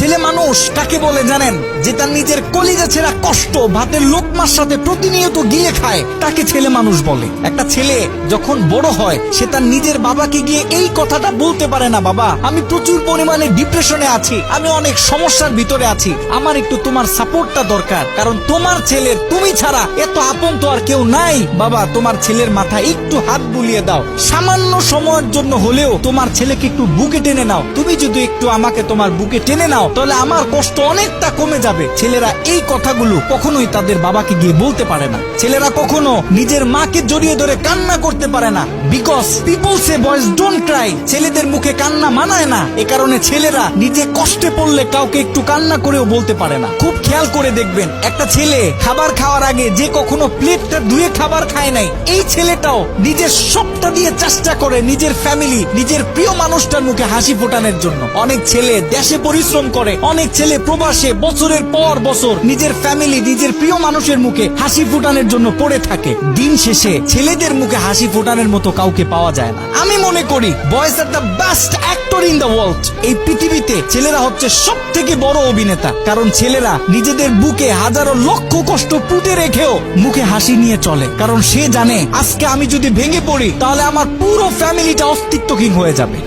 ছেলে মানুষ কাকে বলে জানেন? যে তার নিজের কলিজা ছেঁড়া কষ্ট ভাতের লোকমার সাথে প্রতিনিয়ত গিলে খায়, তাকে ছেলে মানুষ বলে। একটা ছেলে যখন বড় হয় সে তার নিজের বাবাকে গিয়ে এই কথাটা বলতে পারে না, বাবা আমি প্রচুর পরিমাণে ডিপ্রেশনে আছি, আমি অনেক সমস্যার ভিতরে আছি, আমার একটু তোমার সাপোর্টটা দরকার, কারণ তোমার ছেলের তুমি ছাড়া এত আপন তো আর কেউ নাই। বাবা তোমার ছেলের মাথায় একটু হাত বুলিয়ে দাও, সামান্য সময়ের জন্য হলেও তোমার ছেলেকে একটু বুকে টেনে নাও, তুমি যদি একটু আমাকে তোমার বুকে টেনে নাও তাহলে আমার কষ্ট অনেকটা কমে যাবে। ছেলেরা এই কথাগুলো কখনোই তাদের বাবাকে গিয়ে বলতে পারে না। ছেলেরা কখনো নিজের মাকে জড়িয়ে ধরে কান্না করতে পারে না, because people say boys don't Cry. ছেলেদের মুখে কান্না মানায় না, এ কারণে ছেলেরা নিজে কষ্টে পড়লে কাউকে একটু কান্না করেও বলতে পারে না। খুব খেয়াল করে দেখবেন, একটা ছেলে খাবার খাওয়ার আগে যে কখনো প্লেটটা ধুয়ে খাবার খায় নাই, এই ছেলেটাও নিজের সবটা দিয়ে চেষ্টা করে নিজের ফ্যামিলি, নিজের প্রিয় মানুষটার মুখে হাসি ফোটানোর জন্য। অনেক ছেলে দেশে পরিশ্রম করে, অনেক ছেলে প্রবাসে বছরের পর বছর নিজের ফ্যামিলি, নিজের প্রিয় মানুষের মুখে হাসি ফোটানোর জন্য পড়ে থাকে। দিন শেষে ছেলেদের মুখে হাসি ফোটানোর মতো কাউকে পাওয়া যায় না। আমি মনে করি boys are the best actor in the world. এই পৃথিবীতে ছেলেরা হচ্ছে সব থেকে বড় অভিনেতা, কারণ ছেলেরা নিজেদের বুকে হাজারো লক্ষ কষ্ট পুঁতে রেখেও মুখে হাসি নিয়ে চলে, কারণ সে জানে আজকে আমি যদি ভেঙে পড়ি তাহলে আমার পুরো ফ্যামিলিটা অস্তিত্বহীন হয়ে যাবে।